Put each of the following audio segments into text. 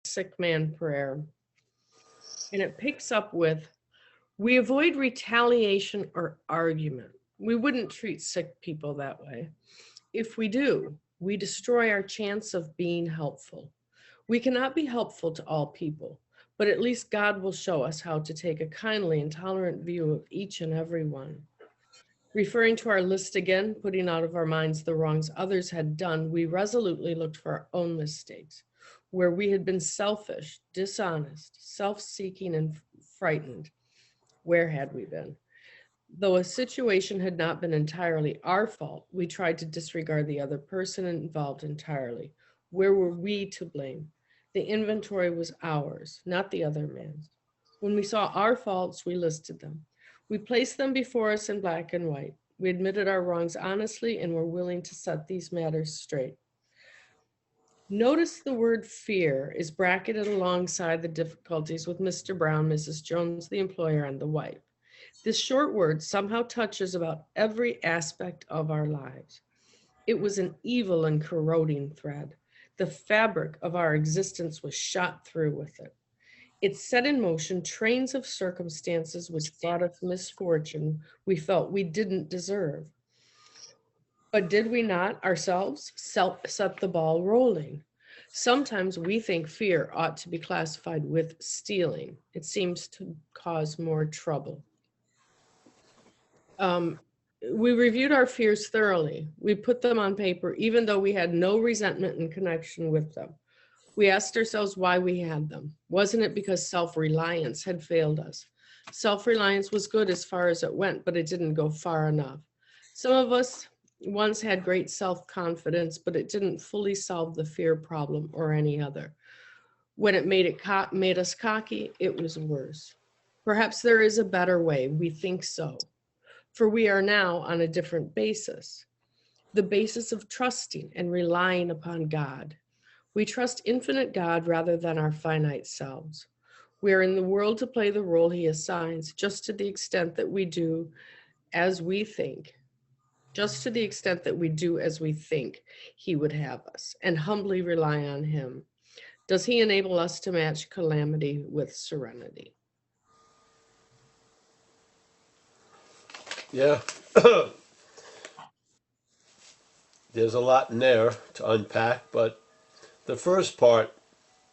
sick man prayer. And it picks up with, we avoid retaliation or argument. We wouldn't treat sick people that way. If we do, we destroy our chance of being helpful. We cannot be helpful to all people, but at least God will show us how to take a kindly and tolerant view of each and every one. Referring to our list again, putting out of our minds the wrongs others had done, we resolutely looked for our own mistakes, where we had been selfish, dishonest, self-seeking, and frightened. Where had we been? Though a situation had not been entirely our fault, we tried to disregard the other person involved entirely. Where were we to blame? The inventory was ours, not the other man's. When we saw our faults, we listed them. We placed them before us in black and white. We admitted our wrongs honestly and were willing to set these matters straight. Notice the word fear is bracketed alongside the difficulties with Mr. Brown, Mrs. Jones, the employer, and the wife. This short word somehow touches about every aspect of our lives. It was an evil and corroding thread. The fabric of our existence was shot through with it. It set in motion trains of circumstances which brought us misfortune we felt we didn't deserve. But did we not ourselves set the ball rolling? Sometimes we think fear ought to be classified with stealing. It seems to cause more trouble. We reviewed our fears thoroughly. We put them on paper, even though we had no resentment in connection with them. We asked ourselves why we had them. Wasn't it because self-reliance had failed us? Self-reliance was good as far as it went, but it didn't go far enough. Some of us once had great self-confidence, but it didn't fully solve the fear problem or any other. When it made us cocky, it was worse. Perhaps there is a better way. We think so. For we are now on a different basis, the basis of trusting and relying upon God. We trust infinite God rather than our finite selves. We are in the world to play the role he assigns, just to the extent that we do as we think, he would have us, and humbly rely on him. Does he enable us to match calamity with serenity? Yeah. There's a lot in there to unpack, but the first part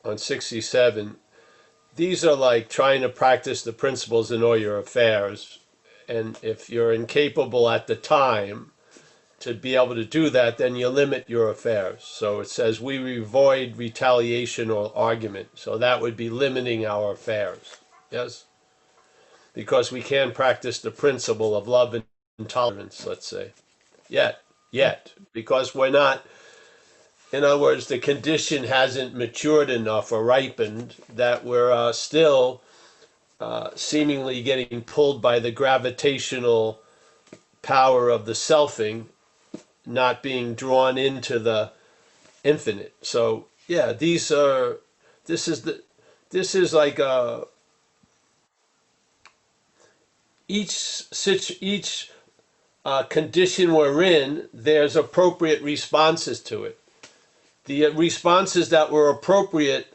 on 67, these are like trying to practice the principles in all your affairs. And if you're incapable at the time to be able to do that, then you limit your affairs. So it says we avoid retaliation or argument. So that would be limiting our affairs. Yes? Because we can't practice the principle of love and tolerance, let's say, yet, because we're not, in other words, the condition hasn't matured enough or ripened that we're still seemingly getting pulled by the gravitational power of the selfing, not being drawn into the infinite. So yeah, this is like each condition we're in, there's appropriate responses to it. The responses that were appropriate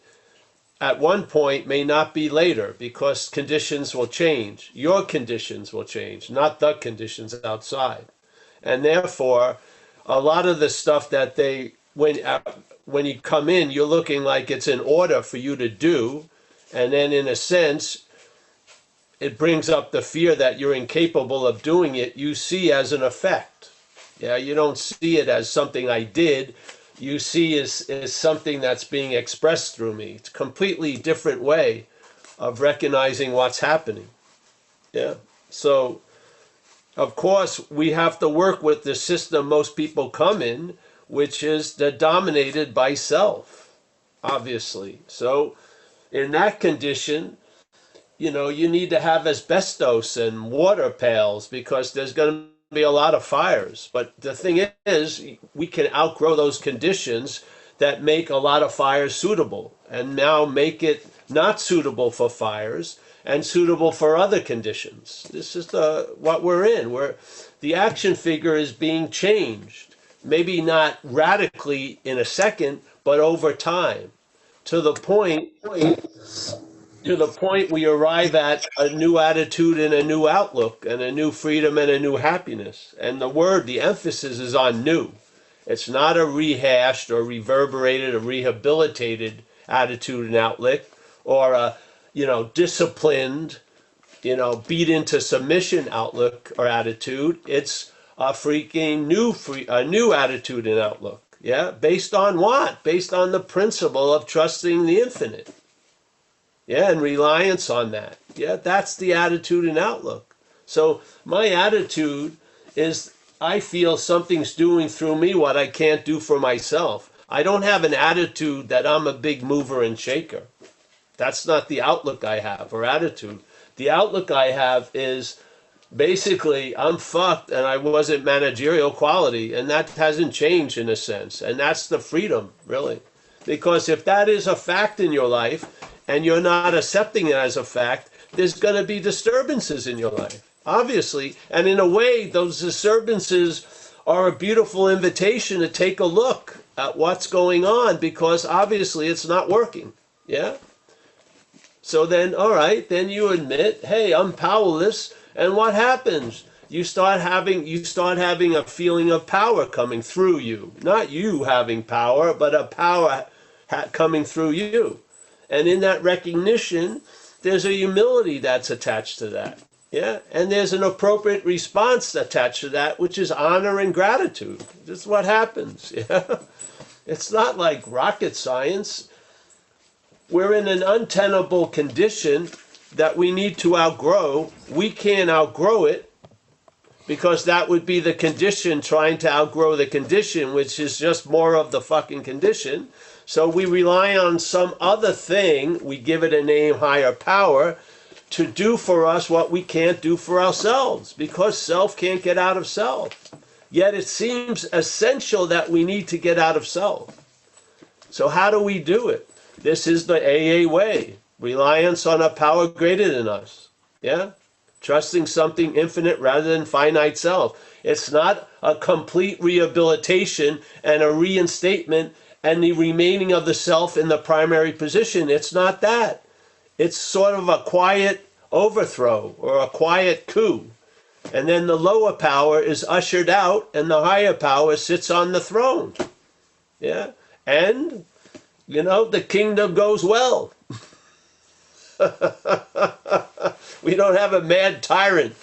at one point may not be later because conditions will change. Your conditions will change, not the conditions outside. And therefore, a lot of the stuff that when you come in, you're looking like it's an order for you to do. And then in a sense, it brings up the fear that you're incapable of doing it. You see as an effect. Yeah, you don't see it as something I did. You see as something that's being expressed through me. It's a completely different way of recognizing what's happening. Yeah. So, of course, we have to work with the system most people come in, which is they're dominated by self, obviously. So, in that condition, you need to have asbestos and water pails because there's going to be a lot of fires. But the thing is, we can outgrow those conditions that make a lot of fires suitable and now make it not suitable for fires and suitable for other conditions. This is what we're in. The action figure is being changed. Maybe not radically in a second, but over time. to the point we arrive at a new attitude and a new outlook and a new freedom and a new happiness. And the emphasis is on new. It's not a rehashed or reverberated or rehabilitated attitude and outlook, or a, disciplined, beat into submission outlook or attitude. It's a freaking new attitude and outlook. Yeah, based on what? Based on the principle of trusting the infinite. Yeah, and reliance on that. Yeah, that's the attitude and outlook. So my attitude is, I feel something's doing through me what I can't do for myself. I don't have an attitude that I'm a big mover and shaker. That's not the outlook I have, or attitude. The outlook I have is, basically, I'm fucked and I wasn't managerial quality, and that hasn't changed in a sense. And that's the freedom, really. Because if that is a fact in your life and you're not accepting it as a fact, there's going to be disturbances in your life, obviously. And in a way, those disturbances are a beautiful invitation to take a look at what's going on, because obviously it's not working. Yeah? So then, all right, then you admit, hey, I'm powerless. And what happens? You start having a feeling of power coming through you. Not you having power, but a power coming through you. And in that recognition, there's a humility that's attached to that. Yeah? And there's an appropriate response attached to that, which is honor and gratitude. That's what happens. Yeah? It's not like rocket science. We're in an untenable condition that we need to outgrow. We can't outgrow it, because that would be the condition trying to outgrow the condition, which is just more of the fucking condition. So we rely on some other thing, we give it a name, higher power, to do for us what we can't do for ourselves, because self can't get out of self. Yet it seems essential that we need to get out of self. So how do we do it? This is the AA way. Reliance on a power greater than us. Yeah? Trusting something infinite rather than finite self. It's not a complete rehabilitation and a reinstatement and the remaining of the self in the primary position. It's not that. It's sort of a quiet overthrow or a quiet coup. And then the lower power is ushered out and the higher power sits on the throne. Yeah? And, the kingdom goes well. We don't have a mad tyrant.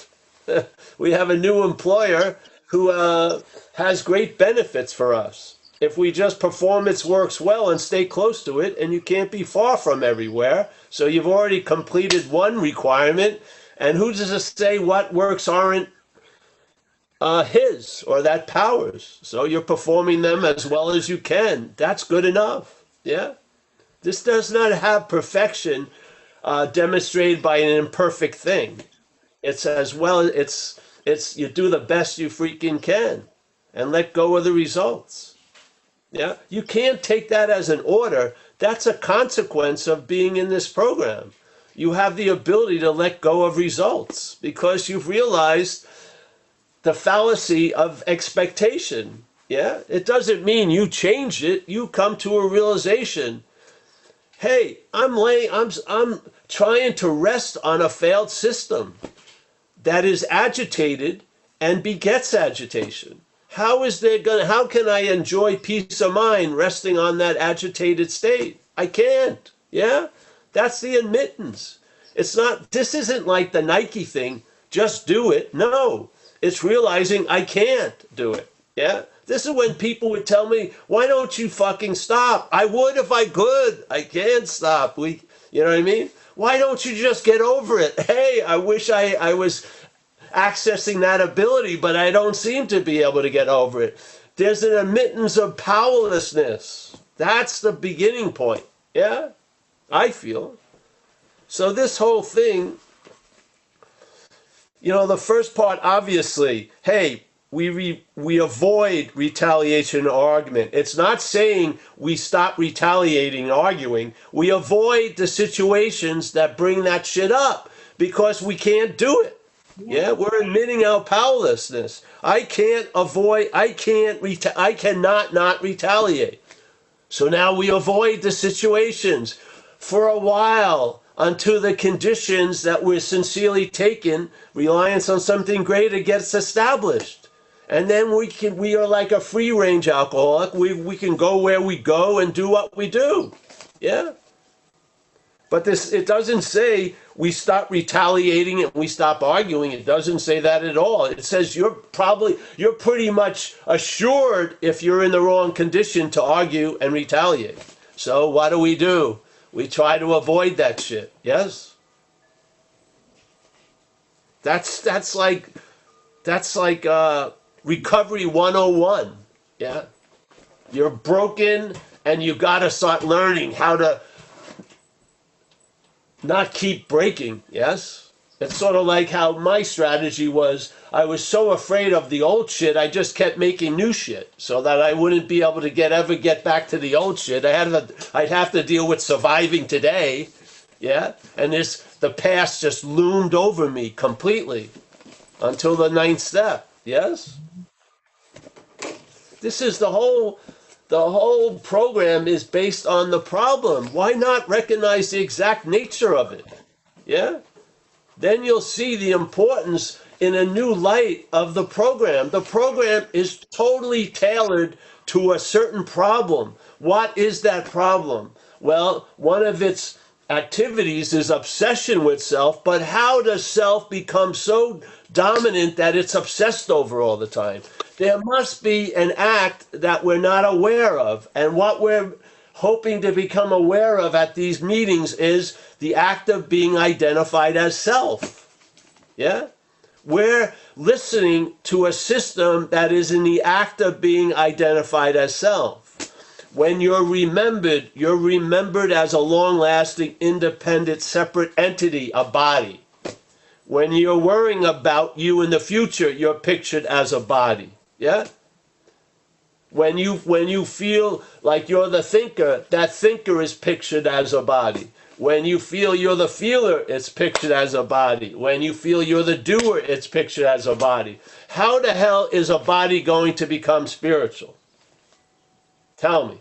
We have a new employer who has great benefits for us. If we just perform its works well and stay close to it, and you can't be far from everywhere, so you've already completed one requirement, and who does it say what works aren't his or that powers? So you're performing them as well as you can. That's good enough. Yeah? This does not have perfection demonstrated by an imperfect thing. It's as well, it's you do the best you freaking can and let go of the results. Yeah, you can't take that as an order. That's a consequence of being in this program. You have the ability to let go of results because you've realized the fallacy of expectation. Yeah, it doesn't mean you change it. You come to a realization. Hey, I'm trying to rest on a failed system that is agitated and begets agitation. How can I enjoy peace of mind resting on that agitated state? I can't. Yeah? That's the admittance. This isn't like the Nike thing, just do it. No. It's realizing I can't do it. Yeah? This is when people would tell me, why don't you fucking stop? I would if I could. I can't stop. You know what I mean? Why don't you just get over it? Hey, I wish I was accessing that ability, but I don't seem to be able to get over it. There's an admittance of powerlessness. That's the beginning point. Yeah? I feel. So this whole thing, the first part, obviously, hey, we avoid retaliation or argument. It's not saying we stop retaliating and arguing. We avoid the situations that bring that shit up because we can't do it. Yeah, we're admitting our powerlessness. I cannot not retaliate. So now we avoid the situations for a while until the conditions that we're sincerely taking, reliance on something greater, gets established. And then we are like a free range alcoholic. We can go where we go and do what we do. Yeah. But it doesn't say we stop retaliating and we stop arguing. It doesn't say that at all. It says you're pretty much assured if you're in the wrong condition to argue and retaliate. So what do? We try to avoid that shit. Yes? That's like recovery 101. Yeah? You're broken and you got to start learning how to not keep breaking. Yes? It's sort of like how my strategy was. I was so afraid of the old shit, I just kept making new shit so that I wouldn't be able to ever get back to the old shit. I'd have to deal with surviving today. Yeah? And the past just loomed over me completely until the 9th step. Yes? This is the whole program is based on the problem. Why not recognize the exact nature of it? Yeah? Then you'll see the importance in a new light of the program. The program is totally tailored to a certain problem. What is that problem? Well, one of its activities is obsession with self, but how does self become so dominant that it's obsessed over all the time? There must be an act that we're not aware of. And what we're hoping to become aware of at these meetings is the act of being identified as self. Yeah? We're listening to a system that is in the act of being identified as self. When you're remembered as a long-lasting, independent, separate entity, a body. When you're worrying about you in the future, you're pictured as a body. Yeah? When you feel like you're the thinker, that thinker is pictured as a body. When you feel you're the feeler, it's pictured as a body. When you feel you're the doer, it's pictured as a body. How the hell is a body going to become spiritual? Tell me.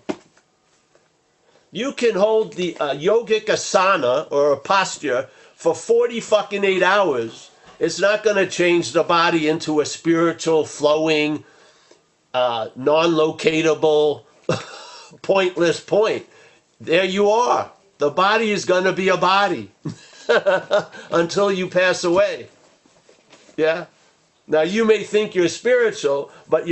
You can hold the yogic asana or a posture for 48 hours. It's not going to change the body into a spiritual, flowing, non-locatable, pointless point. There you are. The body is going to be a body until you pass away. Yeah? Now you may think you're spiritual, but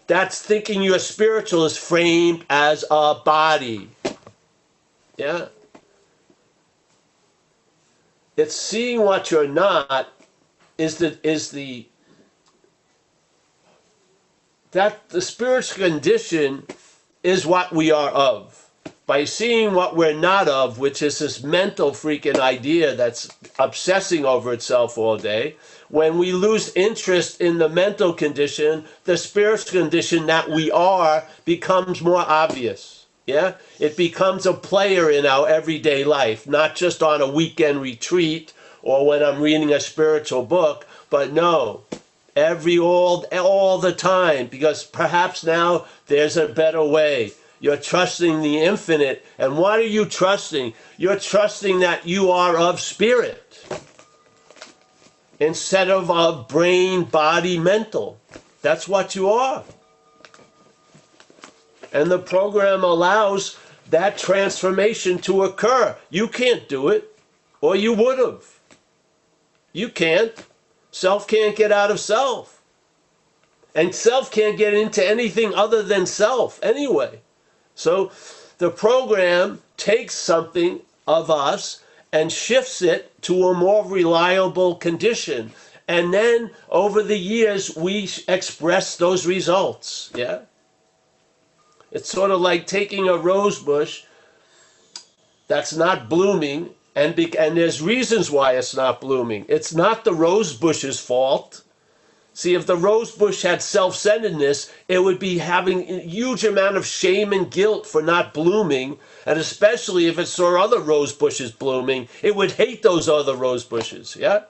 that's thinking you're spiritual is framed as a body. Yeah? It's seeing what you're not the spiritual condition is what we are of. By seeing what we're not of, which is this mental freaking idea that's obsessing over itself all day, when we lose interest in the mental condition, the spiritual condition that we are becomes more obvious. Yeah? It becomes a player in our everyday life, not just on a weekend retreat or when I'm reading a spiritual book, but no, all the time, because perhaps now there's a better way. You're trusting the infinite. And what are you trusting? You're trusting that you are of spirit instead of brain, body, mental. That's what you are. And the program allows that transformation to occur. You can't do it, or you would have. You can't. Self can't get out of self. And self can't get into anything other than self anyway. So the program takes something of us and shifts it to a more reliable condition. And then over the years, we express those results. Yeah? It's sort of like taking a rose bush that's not blooming, and there's reasons why it's not blooming. It's not the rose bush's fault. See, if the rose bush had self-centeredness, it would be having a huge amount of shame and guilt for not blooming, and especially if it saw other rose bushes blooming, it would hate those other rose bushes, yeah?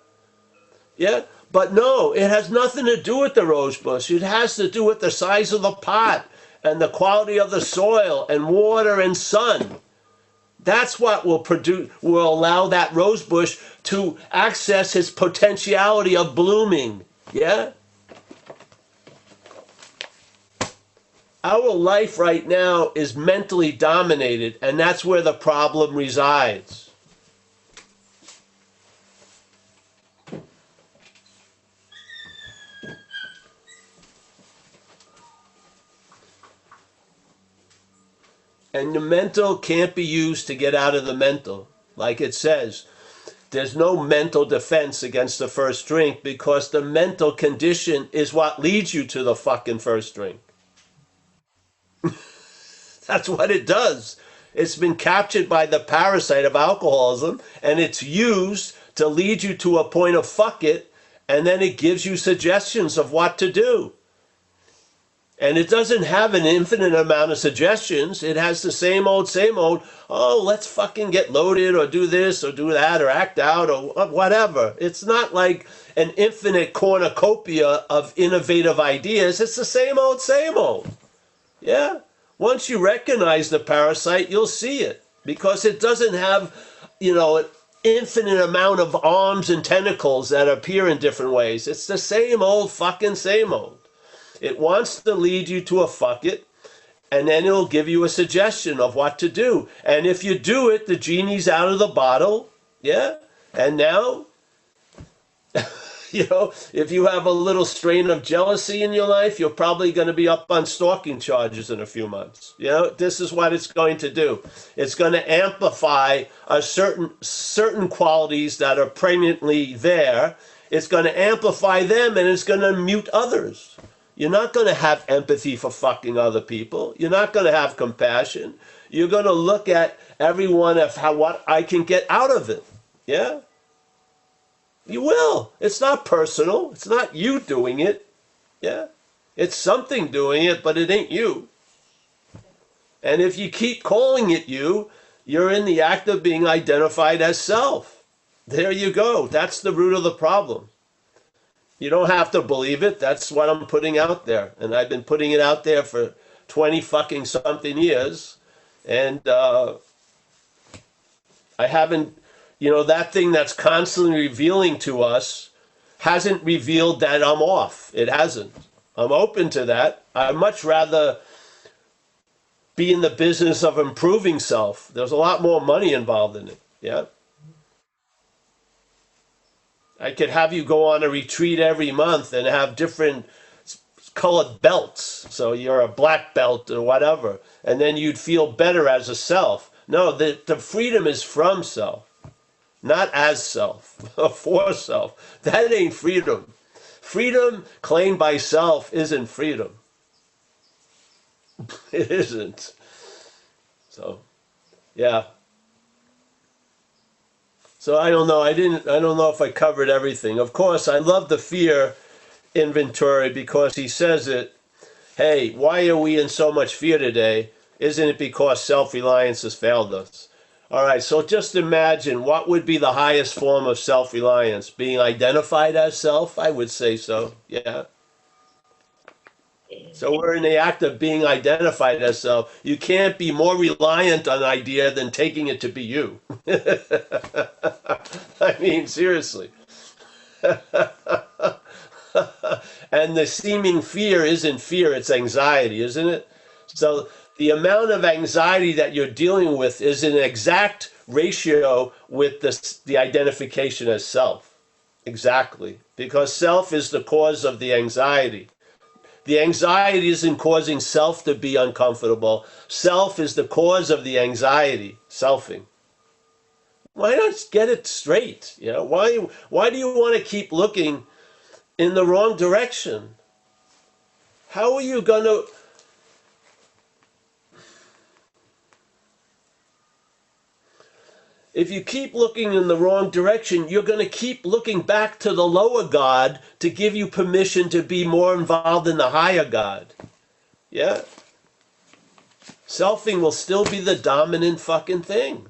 Yeah? But no, it has nothing to do with the rose bush. It has to do with the size of the pot and the quality of the soil and water and sun. That's what will allow that rose bush to access its potentiality of blooming. Yeah? Our life right now is mentally dominated, and that's where the problem resides. And the mental can't be used to get out of the mental. Like it says, there's no mental defense against the first drink because the mental condition is what leads you to the fucking first drink. That's what it does. It's been captured by the parasite of alcoholism, and it's used to lead you to a point of fuck it, and then it gives you suggestions of what to do. And it doesn't have an infinite amount of suggestions. It has the same old, oh, let's fucking get loaded or do this or do that or act out or whatever. It's not like an infinite cornucopia of innovative ideas. It's the same old. Yeah? Once you recognize the parasite, you'll see it. Because it doesn't have, an infinite amount of arms and tentacles that appear in different ways. It's the same old. It wants to lead you to a fuck it, and then it'll give you a suggestion of what to do. And if you do it, the genie's out of the bottle, yeah? And now, if you have a little strain of jealousy in your life, you're probably going to be up on stalking charges in a few months. This is what it's going to do. It's going to amplify certain qualities that are pregnantly there. It's going to amplify them, and it's going to mute others. You're not going to have empathy for fucking other people. You're not going to have compassion. You're going to look at everyone of what I can get out of it. Yeah? You will. It's not personal. It's not you doing it. Yeah? It's something doing it, but it ain't you. And if you keep calling it you, you're in the act of being identified as self. There you go. That's the root of the problem. You don't have to believe it. That's what I'm putting out there. And I've been putting it out there for 20 fucking something years. And I haven't, that thing that's constantly revealing to us hasn't revealed that I'm off. It hasn't. I'm open to that. I'd much rather be in the business of improving self. There's a lot more money involved in it. Yeah. I could have you go on a retreat every month and have different colored belts. So you're a black belt or whatever. And then you'd feel better as a self. No, the freedom is from self, not as self, for self. That ain't freedom. Freedom claimed by self isn't freedom. It isn't. So, yeah. So I don't know. I don't know if I covered everything. Of course, I love the fear inventory because he says it. Hey, why are we in so much fear today? Isn't it because self-reliance has failed us? All right, so just imagine what would be the highest form of self-reliance? Being identified as self? I would say so, yeah. So we're in the act of being identified as self. You can't be more reliant on an idea than taking it to be you. I mean, seriously. And the seeming fear isn't fear, it's anxiety, isn't it? So the amount of anxiety that you're dealing with is an exact ratio with the identification as self. Exactly. Because self is the cause of the anxiety. The anxiety isn't causing self to be uncomfortable. Self is the cause of the anxiety, selfing. Why not get it straight? Why do you want to keep looking in the wrong direction? How are you going to... If you keep looking in the wrong direction, you're going to keep looking back to the lower God to give you permission to be more involved in the higher God. Yeah? Selfing will still be the dominant fucking thing.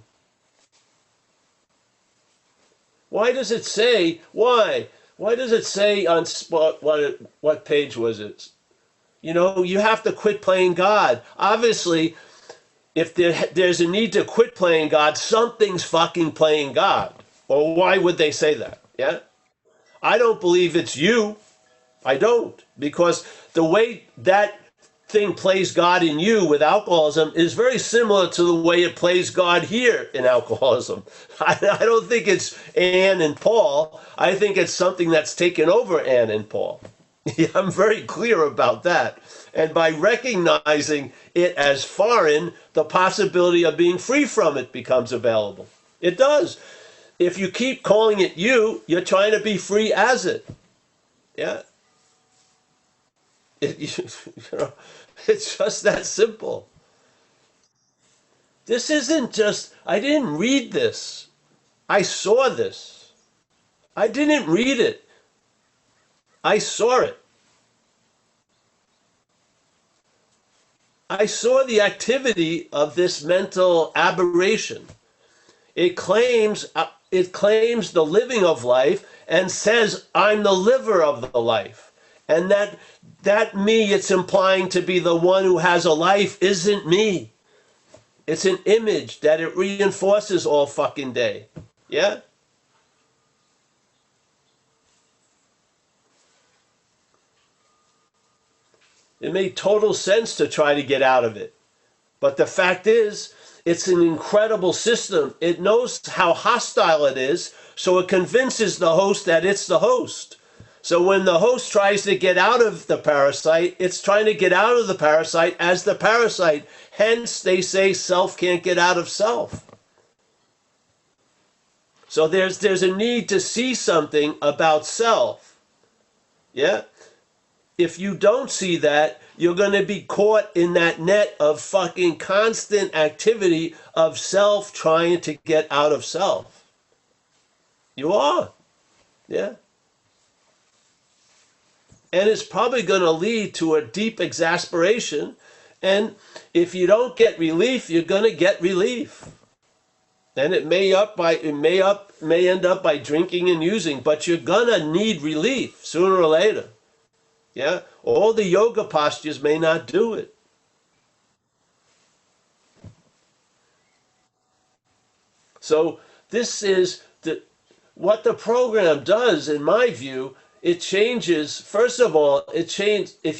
Why does it say, why? Why does it say on, what page was it? You have to quit playing God. Obviously, if there's a need to quit playing God, something's fucking playing God. Or why would they say that? Yeah? I don't believe it's you. I don't. Because the way that thing plays God in you with alcoholism is very similar to the way it plays God here in alcoholism. I don't think it's Anne and Paul. I think it's something that's taken over Anne and Paul. I'm very clear about that. And by recognizing it as foreign, the possibility of being free from it becomes available. It does. If you keep calling it you, you're trying to be free as it. Yeah. It's just that simple. This isn't just, I didn't read this. I saw this. I didn't read it. I saw it. I saw the activity of this mental aberration. It claims the living of life and says, I'm the liver of the life. And that me it's implying to be the one who has a life isn't me. It's an image that it reinforces all fucking day. Yeah? It made total sense to try to get out of it. But the fact is, it's an incredible system. It knows how hostile it is, so it convinces the host that it's the host. So when the host tries to get out of the parasite, it's trying to get out of the parasite as the parasite. Hence, they say self can't get out of self. So there's a need to see something about self. Yeah? If you don't see that, you're going to be caught in that net of fucking constant activity of self trying to get out of self. You are. Yeah? And it's probably going to lead to a deep exasperation. And if you don't get relief, you're going to get relief. And it may end up by drinking and using, but you're going to need relief sooner or later. Yeah? All the yoga postures may not do it. So this is what the program does, in my view. It changes, first of all, if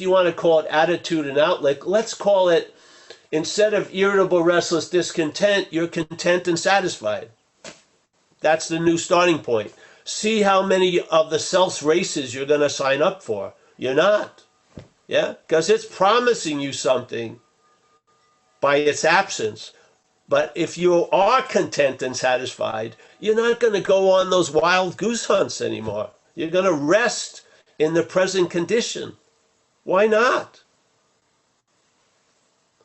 you want to call it attitude and outlook, let's call it, instead of irritable, restless, discontent, you're content and satisfied. That's the new starting point. See how many of the self's races you're going to sign up for. You're not. Yeah? Because it's promising you something by its absence. But if you are content and satisfied, you're not going to go on those wild goose hunts anymore. You're going to rest in the present condition. Why not?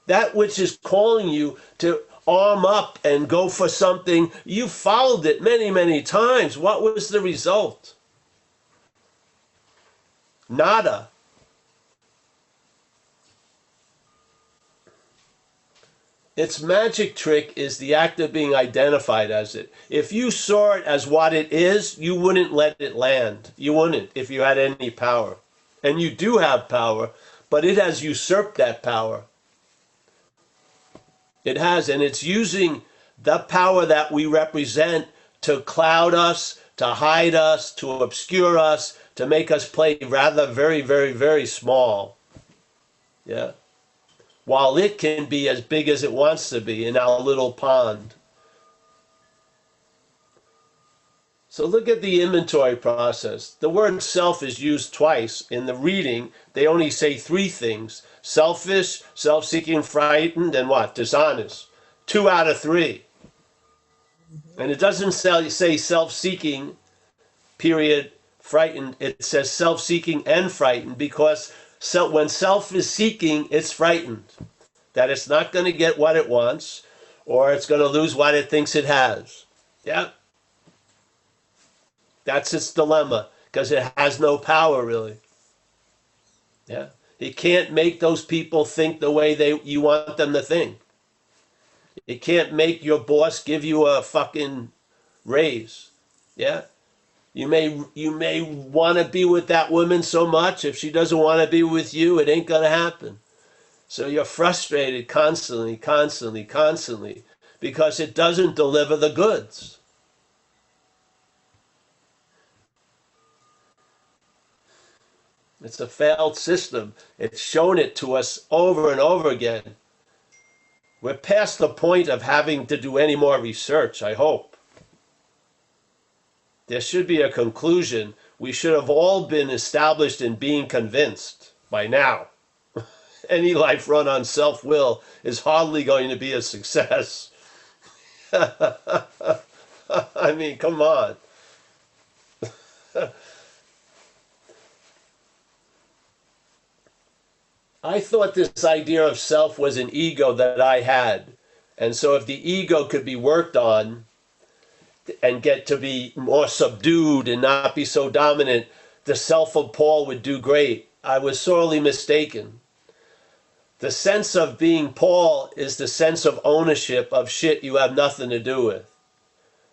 That which is calling you to arm up and go for something, you followed it many, many times. What was the result? Nada. Its magic trick is the act of being identified as it. If you saw it as what it is, you wouldn't let it land. You wouldn't if you had any power. And you do have power, but it has usurped that power. It has, and it's using the power that we represent to cloud us, to hide us, to obscure us, to make us play rather very, very, very small. Yeah? While it can be as big as it wants to be in our little pond. So look at the inventory process. The word self is used twice. In the reading, they only say three things. Selfish, self-seeking, frightened, and what? Dishonest. 2 out of 3. And it doesn't say self-seeking, period, frightened. It says self-seeking and frightened because when self is seeking, it's frightened that it's not going to get what it wants or it's going to lose what it thinks it has. Yeah? That's its dilemma because it has no power really. Yeah? It can't make those people think the way you want them to think. It can't make your boss give you a fucking raise. Yeah? You may want to be with that woman so much. If she doesn't want to be with you, it ain't going to happen. So you're frustrated constantly, constantly, constantly, because it doesn't deliver the goods. It's a failed system. It's shown it to us over and over again. We're past the point of having to do any more research, I hope. There should be a conclusion. We should have all been established in being convinced by now. Any life run on self-will is hardly going to be a success. I mean, come on. I thought this idea of self was an ego that I had. And so if the ego could be worked on and get to be more subdued and not be so dominant, the self of Paul would do great. I was sorely mistaken. The sense of being Paul is the sense of ownership of shit you have nothing to do with.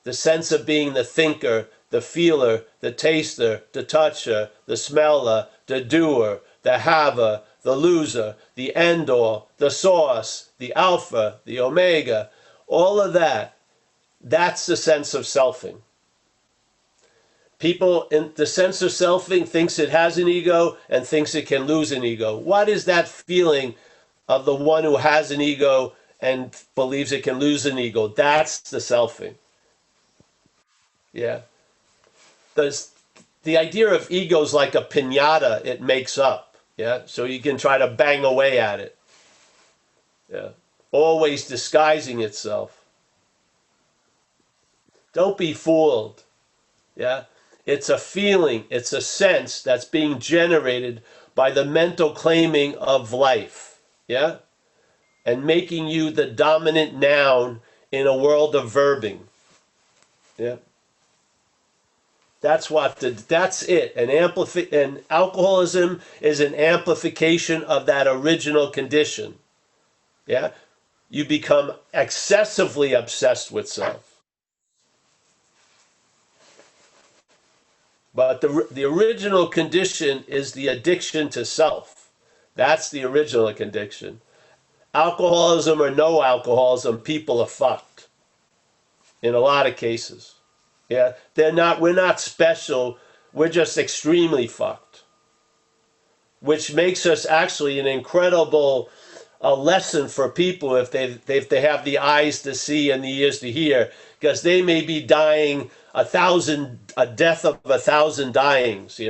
The sense of being the thinker, the feeler, the taster, the toucher, the smeller, the doer, the haver, the loser, the end-all, the source, the alpha, the omega, all of that, that's the sense of selfing. People in the sense of selfing thinks it has an ego and thinks it can lose an ego. What is that feeling of the one who has an ego and believes it can lose an ego? That's the selfing. Yeah. The idea of ego is like a piñata it makes up. Yeah. So you can try to bang away at it. Yeah. Always disguising itself. Don't be fooled. Yeah. It's a feeling, it's a sense that's being generated by the mental claiming of life. Yeah. And making you the dominant noun in a world of verbing. Yeah. That's it. And alcoholism is an amplification of that original condition. Yeah? You become excessively obsessed with self. But the original condition is the addiction to self. That's the original condition. Alcoholism or no alcoholism, people are fucked. In a lot of cases. Yeah, we're not special, we're just extremely fucked. Which makes us actually an incredible lesson for people if they have the eyes to see and the ears to hear, because they may be dying a death of 1,000 dyings,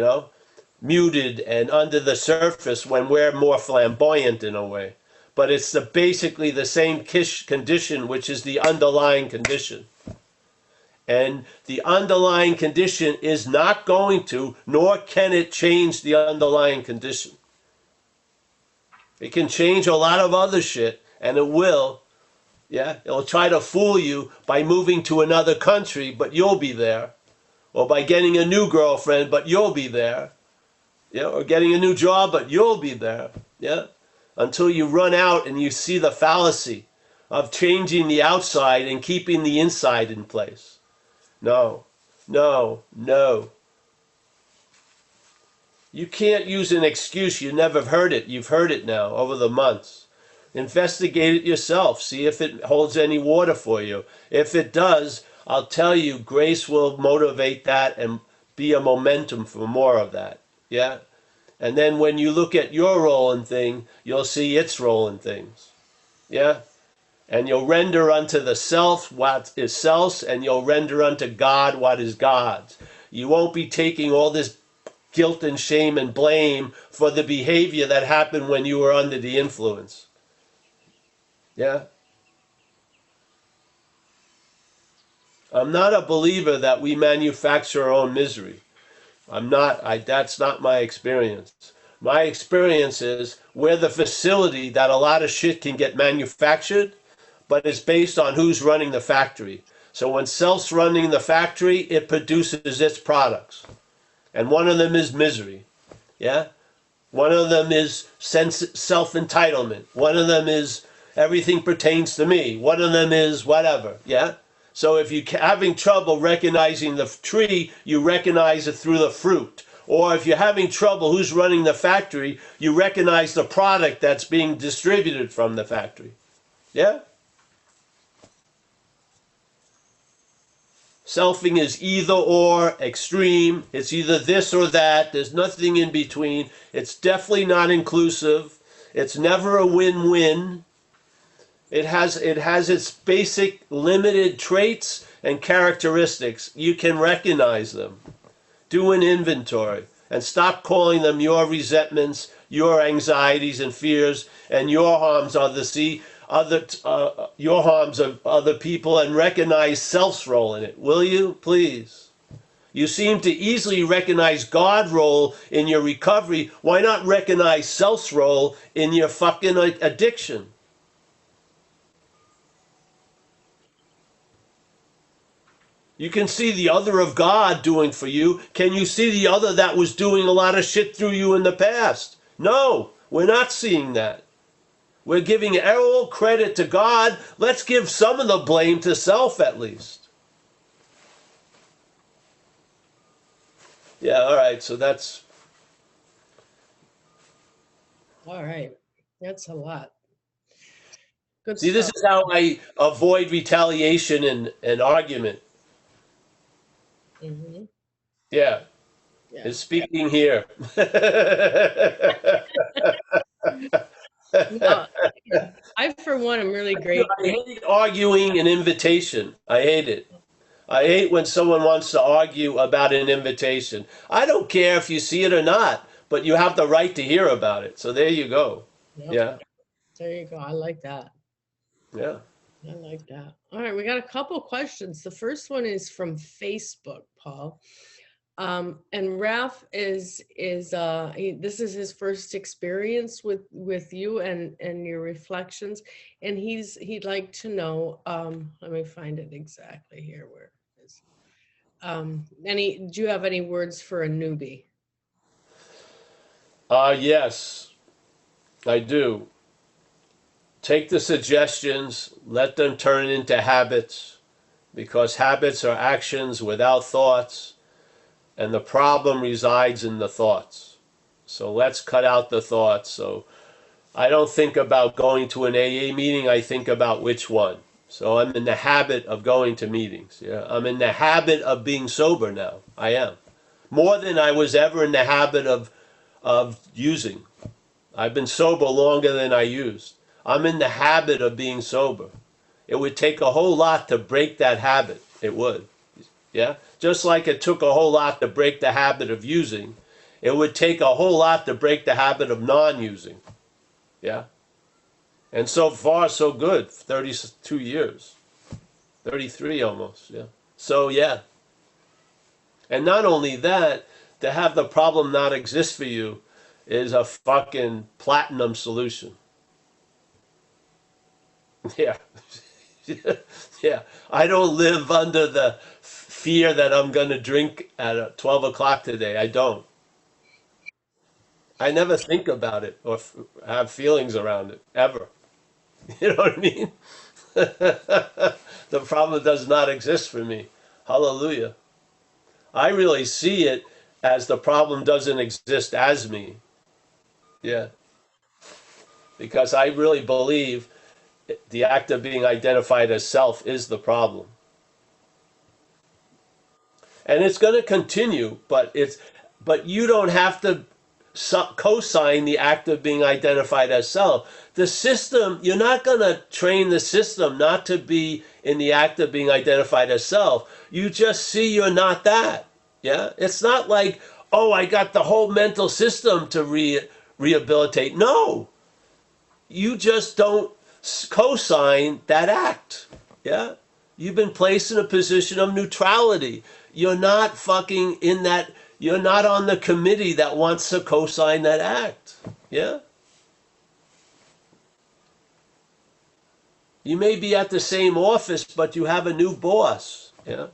muted and under the surface when we're more flamboyant in a way. But it's basically the same condition, which is the underlying condition. And the underlying condition is not going to, nor can it change the underlying condition. It can change a lot of other shit, and it will. Yeah, it'll try to fool you by moving to another country, but you'll be there. Or by getting a new girlfriend, but you'll be there. Yeah, or getting a new job, but you'll be there. Yeah, until you run out and you see the fallacy of changing the outside and keeping the inside in place. No, no, no. You can't use an excuse. You never heard it. You've heard it now over the months. Investigate it yourself. See if it holds any water for you. If it does, I'll tell you, grace will motivate that and be a momentum for more of that. Yeah? And then when you look at your role in things, you'll see its role in things. Yeah? And you'll render unto the self what is self's, and you'll render unto God what is God's. You won't be taking all this guilt and shame and blame for the behavior that happened when you were under the influence. Yeah? I'm not a believer that we manufacture our own misery. That's not my experience. My experience is we're the facility that a lot of shit can get manufactured, but it's based on who's running the factory. So when self's running the factory, it produces its products. And one of them is misery. Yeah? One of them is self-entitlement. One of them is everything pertains to me. One of them is whatever. Yeah? So if you're having trouble recognizing the tree, you recognize it through the fruit. Or if you're having trouble who's running the factory, you recognize the product that's being distributed from the factory. Yeah? Selfing is either or, extreme. It's either this or that. There's nothing in between. It's definitely not inclusive. It's never a win-win. It has its basic limited traits and characteristics. You can recognize them. Do an inventory and stop calling them your resentments, your anxieties and fears, and your harms are your harms of other people, and recognize self's role in it. Will you, please? You seem to easily recognize God's role in your recovery. Why not recognize self's role in your fucking addiction? You can see the other of God doing for you. Can you see the other that was doing a lot of shit through you in the past? No, we're not seeing that. We're giving all credit to God. Let's give some of the blame to self at least. Yeah, all right, so that's... All right. That's a lot. Good See, this stuff. is how I avoid retaliation and argument. Mm-hmm. Yeah, Yeah. is speaking here. No, I, for one, am really I grateful. hate arguing an invitation. I hate it. I hate when someone wants to argue about an invitation. I don't care if you see it or not, but you have the right to hear about it. So there you go. Yep. Yeah, There you go. I like that. yeah. I like that. All right, we got a couple questions. The first one is from Facebook, Paul. And Ralph is this is his first experience with you and your reflections, and he'd like to know. Let me find it exactly here where it is. Do you have any words for a newbie? Yes, I do. Take the suggestions, let them turn into habits, because habits are actions without thoughts, and the problem resides in the thoughts. So let's cut out the thoughts. So I don't think about going to an AA meeting, I think about which one. So I'm in the habit of going to meetings. Yeah, I'm in the habit of being sober now. I am. More than I was ever in the habit of using. I've been sober longer than I used. I'm in the habit of being sober. It would take a whole lot to break that habit. It would. Yeah? Just like it took a whole lot to break the habit of using, it would take a whole lot to break the habit of non-using. Yeah? And so far, so good. 32 years. 33 almost, yeah. So, yeah. And not only that, to have the problem not exist for you is a fucking platinum solution. Yeah. Yeah. I don't live under the fear that I'm going to drink at 12 o'clock today. I don't. I never think about it or have feelings around it, ever. You know what I mean? The problem does not exist for me. Hallelujah. I really see it as the problem doesn't exist as me. Yeah. Because I really believe the act of being identified as self is the problem. And it's going to continue, but you don't have to co-sign the act of being identified as self. The system, you're not going to train the system not to be in the act of being identified as self. You just see you're not that. Yeah? It's not like, oh, I got the whole mental system to rehabilitate. No. You just don't co-sign that act. Yeah? You've been placed in a position of neutrality. You're not fucking in that, you're not on the committee that wants to co-sign that act. Yeah? You may be at the same office, but you have a new boss. Yeah?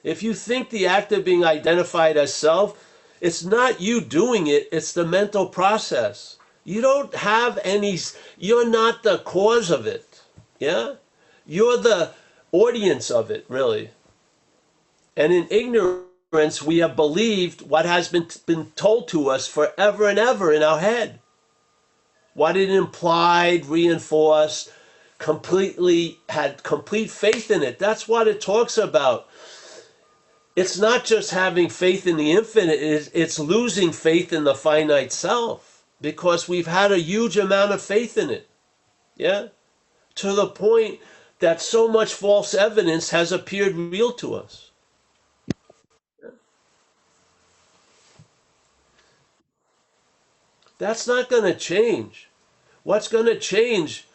If you think the act of being identified as self, it's not you doing it, it's the mental process. You don't have any, you're not the cause of it. Yeah? You're the audience of it, really. And in ignorance, we have believed what has been told to us forever and ever in our head. What it implied, reinforced, completely had complete faith in it. That's what it talks about. It's not just having faith in the infinite, it's losing faith in the finite self, because we've had a huge amount of faith in it. Yeah? To the point that so much false evidence has appeared real to us. That's not going to change. What's going to change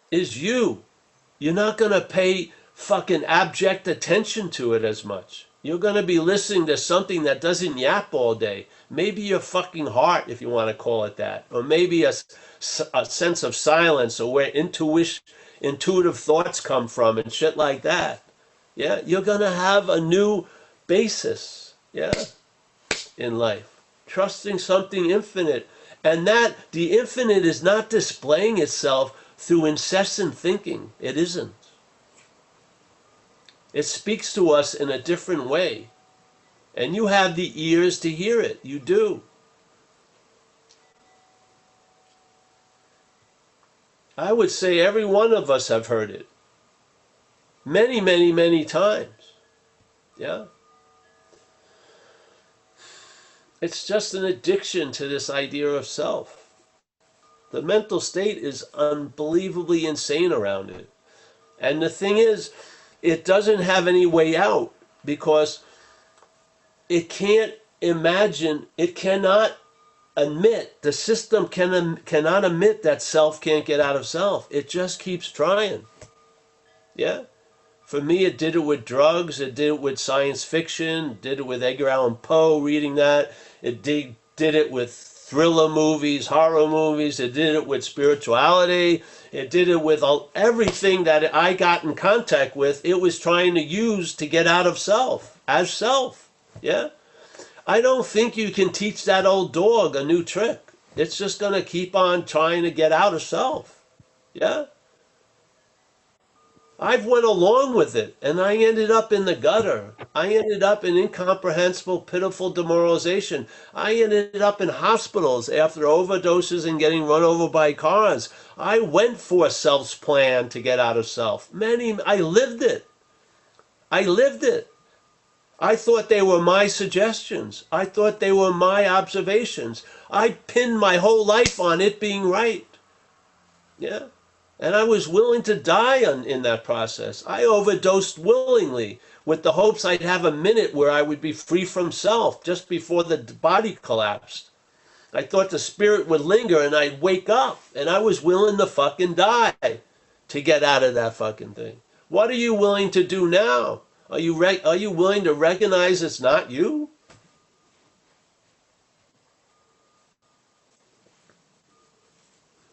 is you. You're not going to pay fucking abject attention to it as much. You're going to be listening to something that doesn't yap all day. Maybe your fucking heart, if you want to call it that. Or maybe a sense of silence, or where intuitive thoughts come from and shit like that. Yeah, you're going to have a new basis, yeah, in life. Trusting something infinite. And that the infinite is not displaying itself through incessant thinking. It isn't. It speaks to us in a different way. And you have the ears to hear it. You do. I would say every one of us have heard it. Many, many, many times. Yeah? It's just an addiction to this idea of self. The mental state is unbelievably insane around it. And the thing is, it doesn't have any way out, because it can't imagine, it cannot admit, the system cannot admit that self can't get out of self. It just keeps trying. Yeah? For me, it did it with drugs, it did it with science fiction, it did it with Edgar Allan Poe, reading that. It did it with thriller movies, horror movies. It did it with spirituality. It did it with everything that I got in contact with. It was trying to use to get out of self, as self. Yeah? I don't think you can teach that old dog a new trick. It's just going to keep on trying to get out of self. Yeah? I've went along with it, and I ended up in the gutter. I ended up in incomprehensible, pitiful demoralization. I ended up in hospitals after overdoses and getting run over by cars. I went for a self's plan to get out of self. I lived it. I lived it. I thought they were my suggestions. I thought they were my observations. I pinned my whole life on it being right. Yeah? And I was willing to die in that process. I overdosed willingly with the hopes I'd have a minute where I would be free from self just before the body collapsed. I thought the spirit would linger and I'd wake up, and I was willing to fucking die to get out of that fucking thing. What are you willing to do now? Are you willing to recognize it's not you?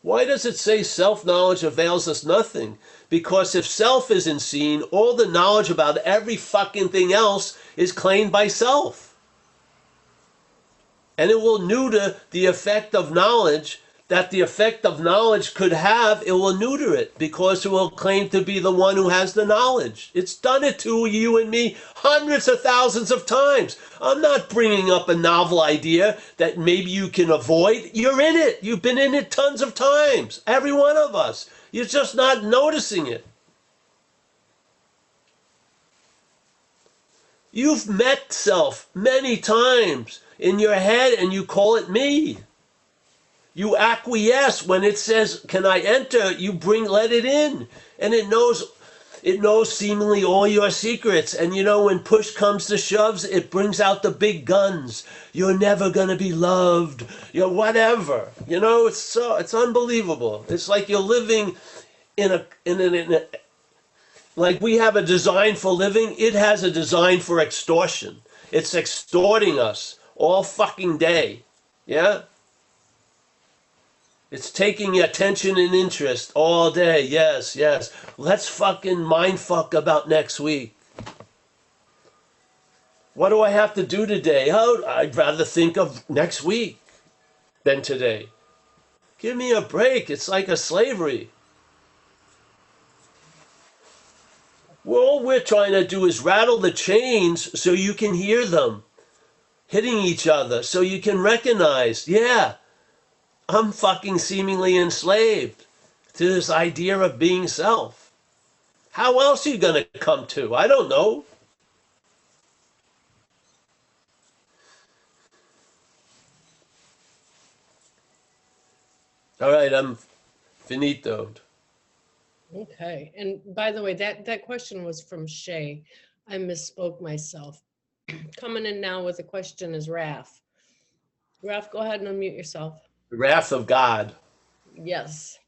Why does it say self-knowledge avails us nothing? Because if self isn't seen, all the knowledge about every fucking thing else is claimed by self. And it will neuter the effect of knowledge that the effect of knowledge could have. It will neuter it because it will claim to be the one who has the knowledge. It's done it to you and me hundreds of thousands of times. I'm not bringing up a novel idea that maybe you can avoid. You're in it. You've been in it tons of times. Every one of us. You're just not noticing it. You've met self many times in your head and you call it me. You acquiesce when it says, "Can I enter?" You let it in, and it knows seemingly all your secrets. And you know, when push comes to shoves, it brings out the big guns. You're never gonna be loved. You're whatever. You know, it's unbelievable. It's like you're living in a like we have a design for living. It has a design for extortion. It's extorting us all fucking day. Yeah. It's taking your attention and interest all day. Yes, yes. Let's fucking mindfuck about next week. What do I have to do today? Oh, I'd rather think of next week than today. Give me a break. It's like a slavery. All we're trying to do is rattle the chains so you can hear them hitting each other, so you can recognize, yeah, I'm fucking seemingly enslaved to this idea of being self. How else are you going to come to? I don't know. All right, I'm finito. Okay. And by the way, that question was from Shay. I misspoke myself. Coming in now with a question is Raf. Raf, go ahead and unmute yourself. The wrath of God. Yes.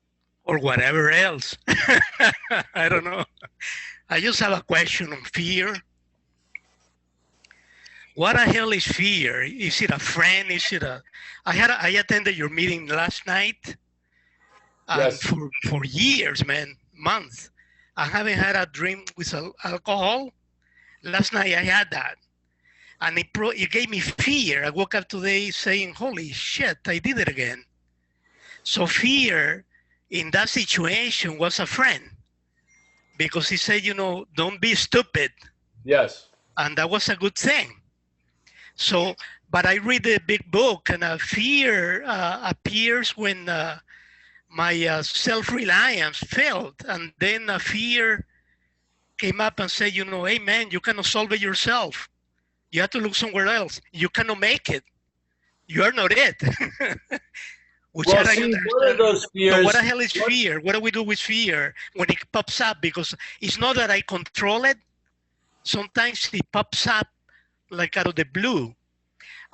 Or whatever else. I don't know. I just have a question on fear. What the hell is fear? Is it a friend? Is it a? I attended your meeting last night, and Yes. for years, man, months, I haven't had a drink with alcohol. Last night I had that, and it gave me fear. I woke up today saying, "Holy shit, I did it again." So fear in that situation was a friend, because he said, don't be stupid. Yes. And that was a good thing. So, but I read the big book, and fear appears when my self-reliance failed. And then fear came up and said, hey man, you cannot solve it yourself. You have to look somewhere else. You cannot make it. You are not it. Which Well, I don't see, one understand. of those fears. So what the hell is fear? What do we do with fear when it pops up? Because it's not that I control it. Sometimes it pops up like out of the blue.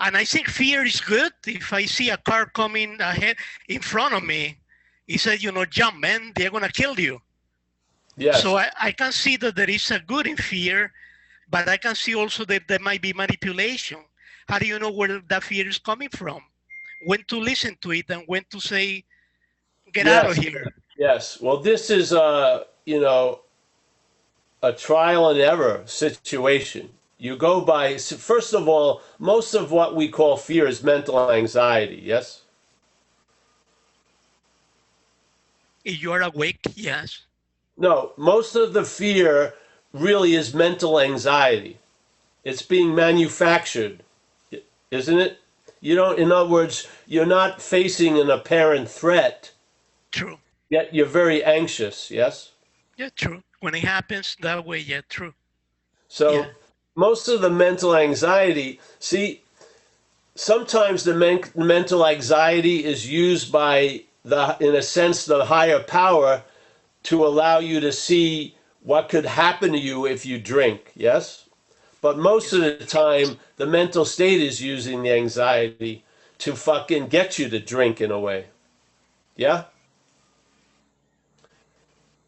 And I think fear is good. If I see a car coming ahead in front of me, he said, jump, man, they're going to kill you. Yes. So I can see that there is a good in fear, but I can see also that there might be manipulation. How do you know where that fear is coming from? When to listen to it and when to say, get out of here. Yes. Well, this is a trial and error situation. You go by, first of all, most of what we call fear is mental anxiety, yes? If you are awake, yes. No, most of the fear really is mental anxiety. It's being manufactured, isn't it? In other words, you're not facing an apparent threat. True. Yet you're very anxious, yes? Yeah, true. When it happens that way, yeah, true. So Yeah. most of the mental anxiety, see, sometimes the mental anxiety is used by in a sense, the higher power to allow you to see what could happen to you if you drink, yes? But most of the time, the mental state is using the anxiety to fucking get you to drink in a way. Yeah?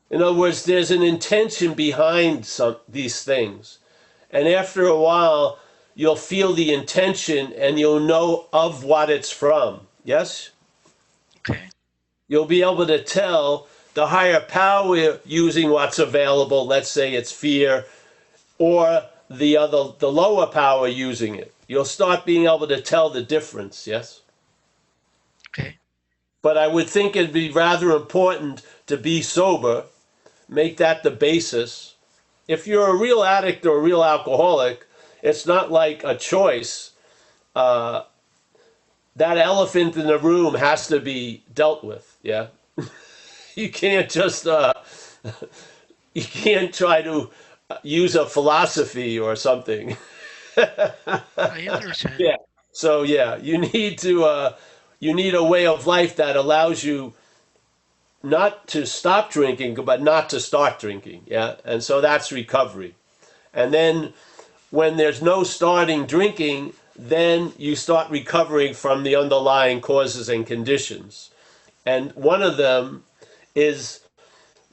In other words, there's an intention behind these things. And after a while, you'll feel the intention and you'll know of what it's from. Yes? Okay. You'll be able to tell the higher power using what's available, let's say it's fear, or the lower power using it. You'll start being able to tell the difference, yes? Okay. But I would think it'd be rather important to be sober, make that the basis. If you're a real addict or a real alcoholic, it's not like a choice. That elephant in the room has to be dealt with, yeah? You can't just, you can't try to use a philosophy or something. I understand. Yeah. So yeah, you need a way of life that allows you not to stop drinking, but not to start drinking. Yeah. And so that's recovery. And then when there's no starting drinking, then you start recovering from the underlying causes and conditions. And one of them is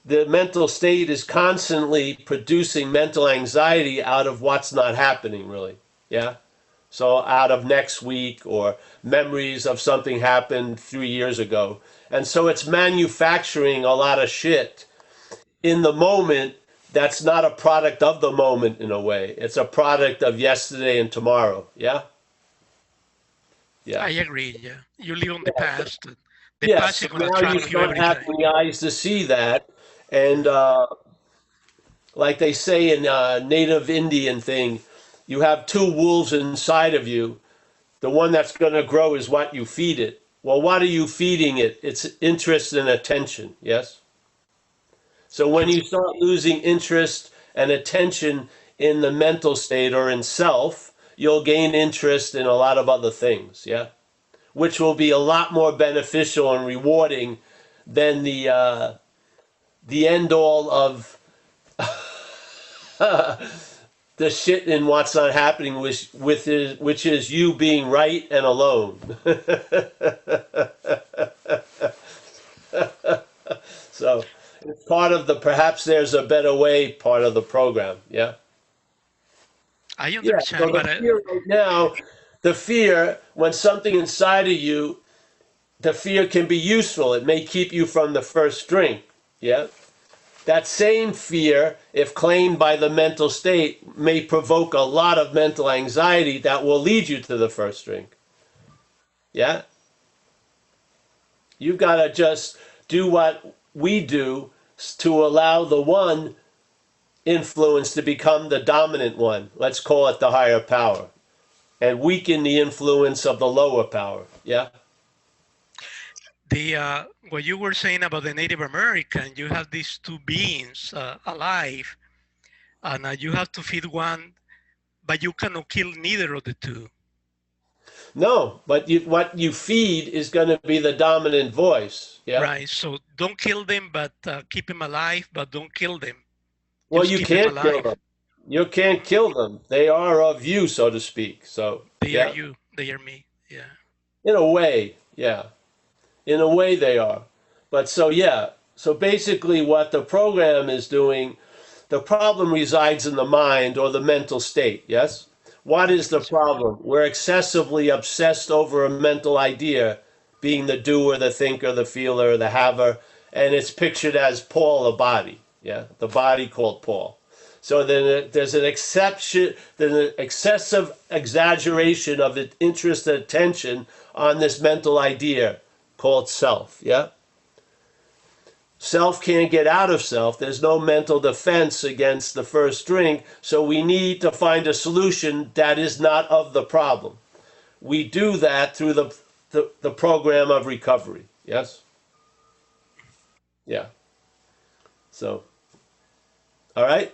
the mental state is constantly producing mental anxiety out of what's not happening, really. Yeah? So out of next week or memories of something happened 3 years ago. And so it's manufacturing a lot of shit in the moment that's not a product of the moment in a way. It's a product of yesterday and tomorrow. Yeah? Yeah. I agree, yeah. You live on the past. The Yes, past so is going to now you trap you start every time. having the eyes to see that. And like they say in native Indian thing, you have two wolves inside of you. The one that's going to grow is what you feed it. Well, what are you feeding it? It's interest and attention, yes? So when you start losing interest and attention in the mental state or in self, you'll gain interest in a lot of other things, yeah? Which will be a lot more beneficial and rewarding than the end all of the shit in what's not happening, which is you being right and alone. So it's part of the perhaps there's a better way part of the program. Yeah. I Yeah. understand, So the but fear right now, the fear when something inside of you, the fear can be useful. It may keep you from the first drink. Yeah. That same fear, if claimed by the mental state, may provoke a lot of mental anxiety that will lead you to the first drink. Yeah? You've got to just do what we do to allow the one influence to become the dominant one. Let's call it the higher power. And weaken the influence of the lower power. Yeah? what you were saying about the Native American, you have these two beings alive, and you have to feed one, but you cannot kill neither of the two. No, but what you feed is going to be the dominant voice. Yeah. Right. So don't kill them, but keep them alive, but don't kill them. Well, Just you keep them can't kill alive. them. You can't kill them. They are of you, so to speak. So They yeah, are you. They are me. Yeah. in a way, yeah, in a way they are. But so yeah, so basically, what the program is doing, the problem resides in the mind or the mental state. Yes. What is the problem? We're excessively obsessed over a mental idea, being the doer, the thinker, the feeler, the haver, and it's pictured as Paul, the body. Yeah, the body called Paul. So then there's an exception, there's an excessive exaggeration of the interest and attention on this mental idea called self. Yeah. Self can't get out of self. There's no mental defense against the first drink. So we need to find a solution that is not of the problem. We do that through the program of recovery. Yes? Yeah. So, all right?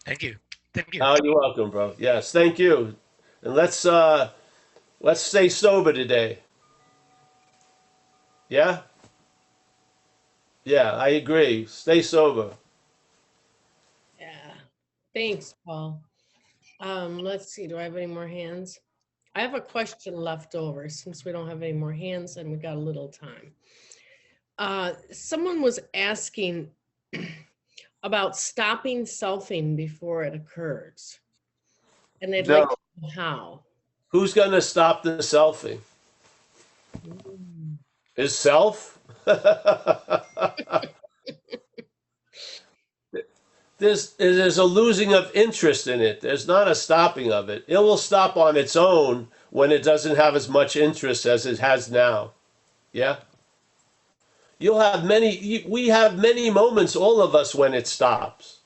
Thank you. Thank you. Oh, you're welcome, bro. Yes, thank you. And let's stay sober today. Yeah? Yeah, I agree. Stay sober. Yeah. Thanks, Paul. Let's see. Do I have any more hands? I have a question left over since we don't have any more hands and we got a little time. Someone was asking about stopping selfing before it occurs. And they'd like to know how. Who's going to stop the selfie? Is self? There's a losing of interest in it. There's not a stopping of it. It will stop on its own when it doesn't have as much interest as it has now. Yeah? We have many moments, all of us, when it stops.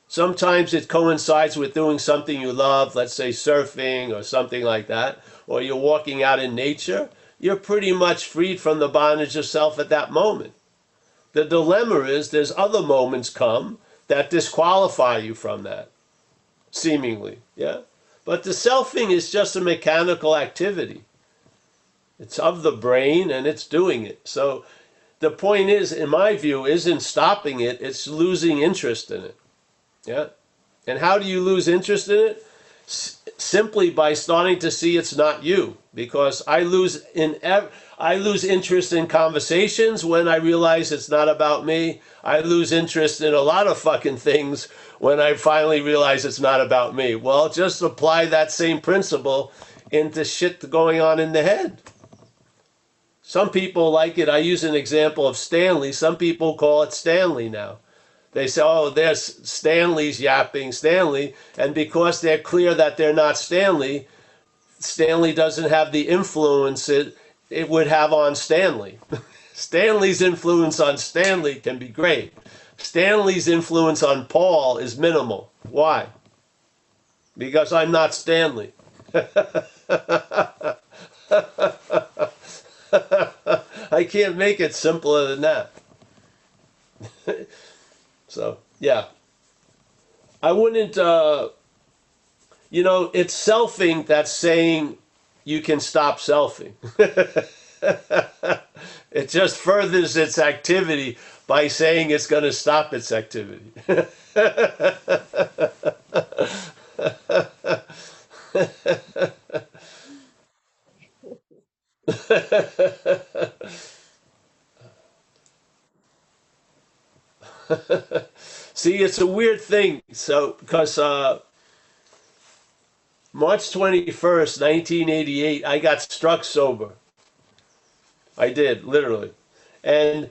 Sometimes it coincides with doing something you love, let's say surfing or something like that, or you're walking out in nature. You're pretty much freed from the bondage of self at that moment. The dilemma is there's other moments come that disqualify you from that, seemingly, yeah? But the selfing is just a mechanical activity. It's of the brain and it's doing it. So the point is, in my view, isn't stopping it, it's losing interest in it, yeah? And how do you lose interest in it? Simply by starting to see it's not you, because I lose interest in conversations when I realize it's not about me. I lose interest in a lot of fucking things when I finally realize it's not about me. Well, just apply that same principle into shit going on in the head. Some people like it. I use an example of Stanley. Some people call it Stanley now. They say, oh, there's Stanley's yapping Stanley. And because they're clear that they're not Stanley, Stanley doesn't have the influence it would have on Stanley. Stanley's influence on Stanley can be great. Stanley's influence on Paul is minimal. Why? Because I'm not Stanley. I can't make it simpler than that. So, yeah. I wouldn't, it's selfing that's saying you can stop selfing. It just furthers its activity by saying it's going to stop its activity. See, it's a weird thing. So, because March 21st, 1988, I got struck sober. I did, literally. And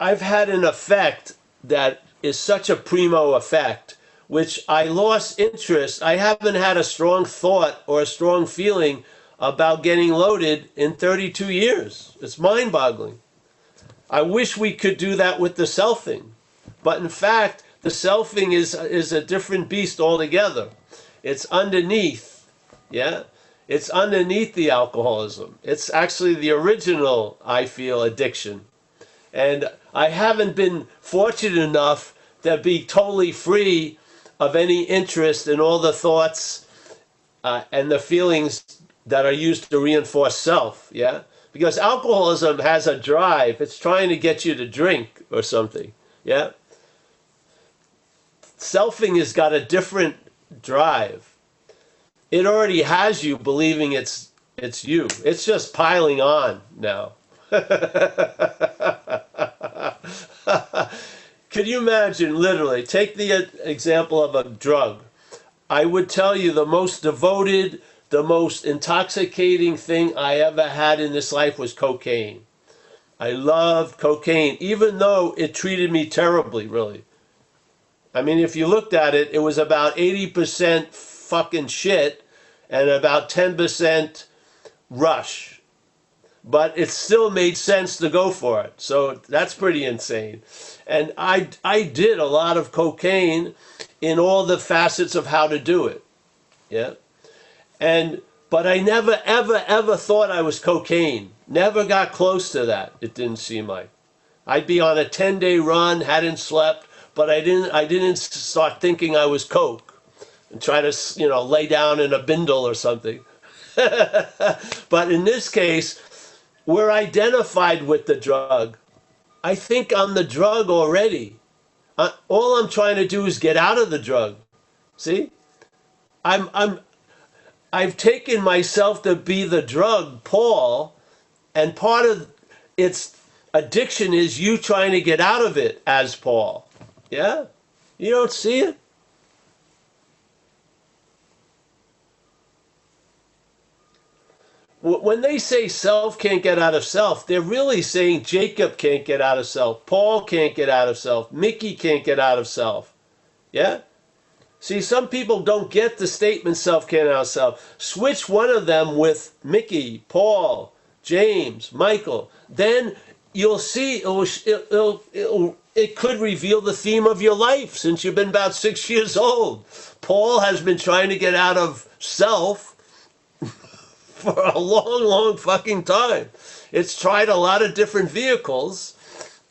I've had an effect that is such a primo effect, which I lost interest. I haven't had a strong thought or a strong feeling about getting loaded in 32 years. It's mind-boggling. I wish we could do that with the selfing. But in fact, the selfing is a different beast altogether. It's underneath, yeah? It's underneath the alcoholism. It's actually the original, I feel, addiction. And I haven't been fortunate enough to be totally free of any interest in all the thoughts and the feelings that are used to reinforce self, yeah? Because alcoholism has a drive. It's trying to get you to drink or something, yeah? Selfing has got a different drive. It already has you believing it's you. It's just piling on now. Could you imagine, literally, take the example of a drug. I would tell you the most devoted, the most intoxicating thing I ever had in this life was cocaine. I loved cocaine, even though it treated me terribly, really. I mean, if you looked at it, it was about 80% fucking shit and about 10% rush. But it still made sense to go for it. So that's pretty insane. And I did a lot of cocaine in all the facets of how to do it. Yeah. But I never, ever, ever thought I was cocaine. Never got close to that, it didn't seem like. I'd be on a 10-day run, hadn't slept, but I didn't start thinking I was coke and try to, lay down in a bindle or something. But in this case, we're identified with the drug. I think I'm the drug already. All I'm trying to do is get out of the drug. See? I've taken myself to be the drug, Paul, and part of its addiction is you trying to get out of it as Paul. Yeah? You don't see it? When they say self can't get out of self, they're really saying Jacob can't get out of self, Paul can't get out of self, Mickey can't get out of self. Yeah? See, some people don't get the statement self can't get out of self. Switch one of them with Mickey, Paul, James, Michael. Then you'll see it could reveal the theme of your life since you've been about 6 years old. Paul has been trying to get out of self for a long, long fucking time. It's tried a lot of different vehicles,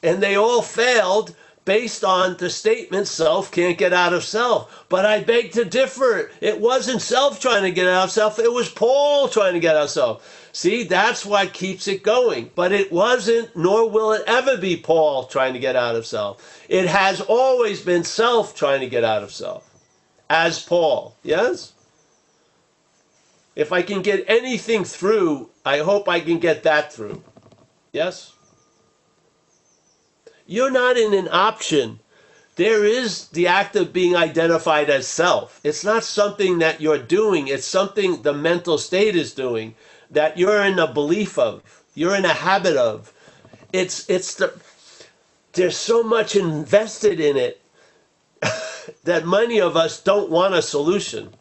and they all failed based on the statement, self can't get out of self. But I beg to differ. It wasn't self trying to get out of self. It was Paul trying to get out of self. See, that's what keeps it going. But it wasn't, nor will it ever be Paul trying to get out of self. It has always been self trying to get out of self. As Paul, yes? If I can get anything through, I hope I can get that through. Yes? You're not in an option. There is the act of being identified as self. It's not something that you're doing. It's something the mental state is doing that you're in a belief of. You're in a habit of. There's so much invested in it that many of us don't want a solution.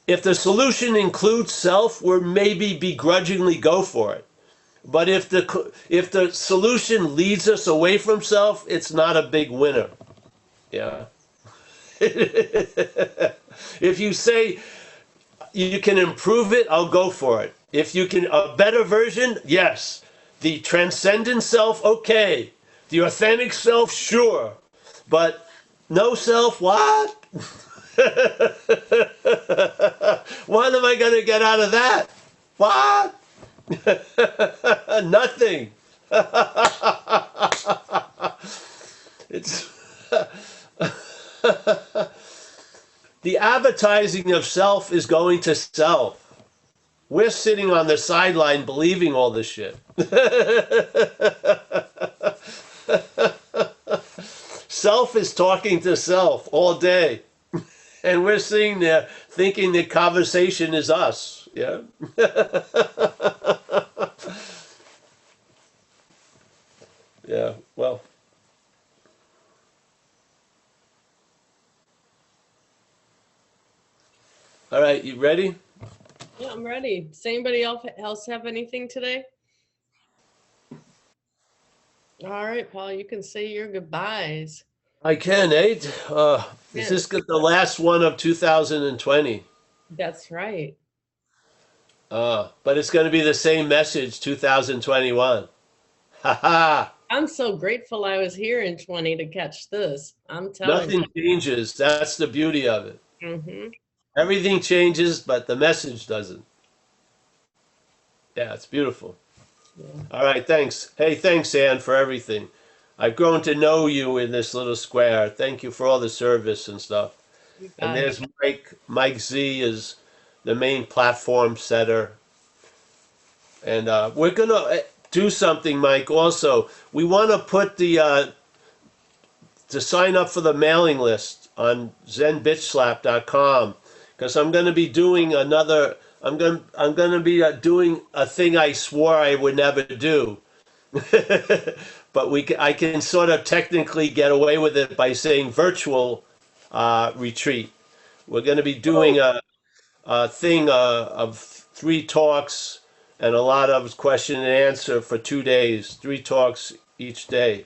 If the solution includes self, we'll maybe begrudgingly go for it. But if the solution leads us away from self, it's not a big winner. Yeah. If you say you can improve it, I'll go for it. If you can a better version, yes. The transcendent self, okay. The authentic self, sure. But no self, what? What am I going to get out of that? What? Nothing. It's the advertising of self is going to self. We're sitting on the sideline believing all this shit. Self is talking to self all day. And we're sitting there thinking the conversation is us. Yeah. Yeah, well. All right, you ready? Yeah, I'm ready. Does anybody else have anything today? All right, Paul, you can say your goodbyes. I can, eh? Is this the last one of 2020? That's right. But it's going to be the same message 2021. Ha ha! I'm so grateful I was here in 20 to catch this. I'm telling Nothing changes. That's the beauty of it. you. Mm-hmm. Everything changes, but the message doesn't. Yeah, it's beautiful. Yeah. All right, thanks. Hey, thanks, Ann, for everything. I've grown to know you in this little square. Thank you for all the service and stuff. And there's Mike. Mike Z is the main platform setter. And we're going to do something, Mike, also. We want to put to sign up for the mailing list on zenbitchslap.com because I'm going to be doing another, I'm going to be doing a thing I swore I would never do. But I can sort of technically get away with it by saying virtual retreat. We're going to be doing a thing of 3 talks and a lot of question and answer for 2 days, 3 talks each day.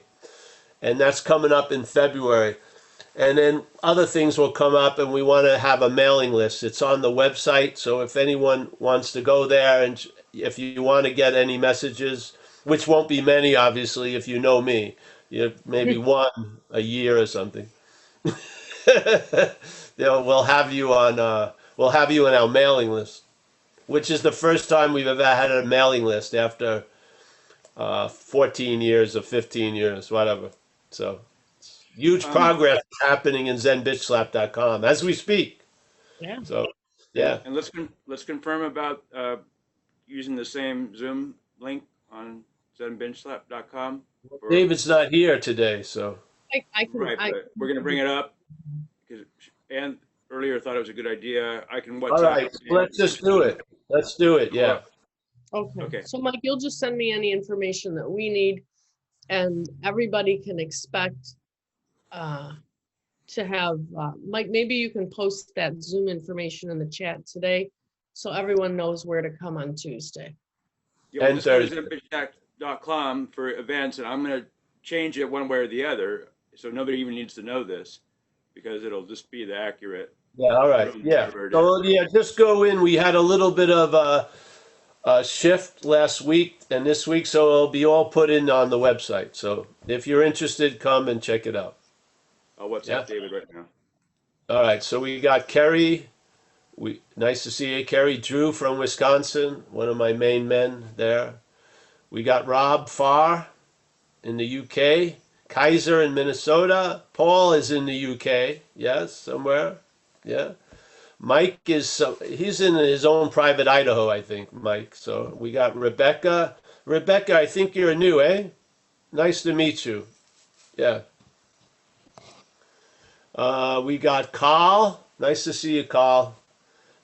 And that's coming up in February. And then other things will come up, and we want to have a mailing list. It's on the website, so if anyone wants to go there, and if you want to get any messages, which won't be many, obviously, if you know me, maybe one a year or something. We'll have you on. We'll have you in our mailing list, which is the first time we've ever had a mailing list after 14 years or 15 years, whatever. So huge progress happening in zenbitchslap.com as we speak. Yeah. So, yeah. And let's confirm about using the same Zoom link on zenbitchslap.com. David's not here today, so. I can. Right, but we're going to bring it up because Ann earlier thought it was a good idea. I can WhatsApp. All right, let's just do it. Let's do it, yeah. Okay. So, Mike, you'll just send me any information that we need, and everybody can expect to have, Mike, maybe you can post that Zoom information in the chat today so everyone knows where to come on Tuesday. Yeah, just go to zenbitchslap.com for events, and I'm going to change it one way or the other, so nobody even needs to know this because it'll just be the accurate. Yeah, all right, yeah. So, yeah, just go in. We had a little bit of a shift last week and this week, so it'll be all put in on the website. So if you're interested, come and check it out. I'll WhatsApp David right now. All right, so we got Kerry. Nice to see you, Kerry. Drew from Wisconsin, one of my main men there. We got Rob Farr in the UK. Kaiser in Minnesota. Paul is in the UK. Yes, somewhere. Yeah. Mike he's in his own private Idaho, I think, Mike. So we got Rebecca. Rebecca, I think you're new, eh? Nice to meet you. Yeah. We got Carl. Nice to see you, Carl.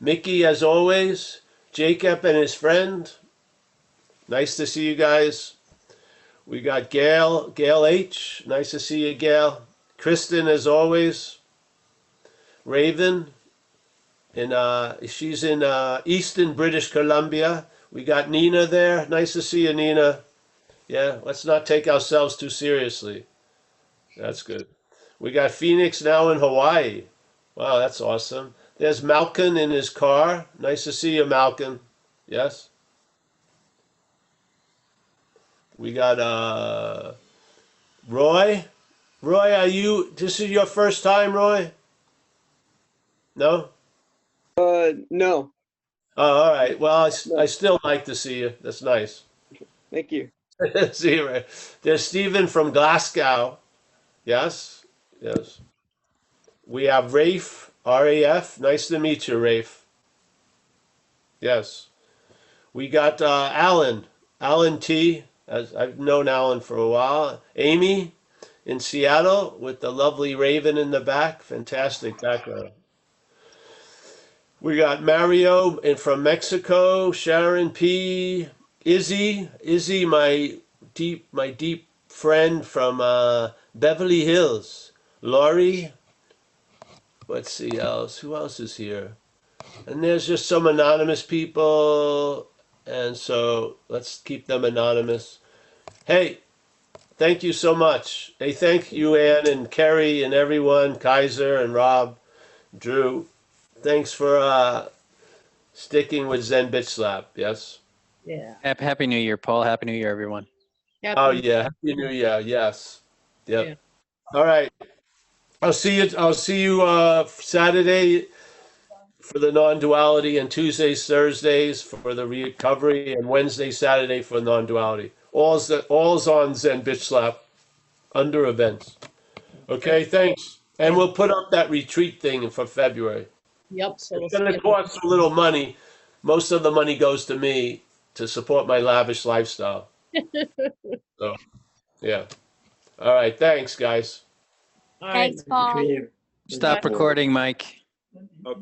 Mickey, as always. Jacob and his friend. Nice to see you guys. We got Gail H. Nice to see you, Gail. Kristen, as always. Raven. She's in Eastern British Columbia. We got Nina there. Nice to see you, Nina. Yeah, let's not take ourselves too seriously. That's good. We got Phoenix now in Hawaii. Wow, that's awesome. There's Malcolm in his car. Nice to see you, Malcolm. Yes. We got Roy. Roy, this is your first time, Roy? No? No. Oh, all right. Well, I still like to see you. That's nice. Thank you. See you, Ray. There's Stephen from Glasgow. Yes? Yes. We have Rafe, RAF. Nice to meet you, Rafe. Yes. We got Alan T. As I've known Alan for a while. Amy in Seattle with the lovely raven in the back. Fantastic background. We got Mario from Mexico, Sharon P, Izzy, my deep friend from Beverly Hills, Laurie. Let's see else. Who else is here? And there's just some anonymous people, and so let's keep them anonymous. Hey, thank you so much. Hey, thank you, Ann and Kerry and everyone, Kaiser and Rob, Drew. Thanks for sticking with Zen Bitch Slap, yes? Yeah. Happy New Year, Paul. Happy New Year, everyone. Oh yeah, Happy New Year, yes. Yep. Yeah. All right. I'll see you Saturday for the non-duality, and Tuesdays, Thursdays for the recovery, and Wednesday, Saturday for non-duality. All's on Zen Bitch Slap under events. Okay, thanks. And we'll put up that retreat thing for February. Yep. So we'll It's going see to cost a little money. Most of the money goes to me to support my lavish lifestyle. So, yeah. All right. Thanks, guys. All right. Thanks, Paul. Stop recording, Mike. Oh,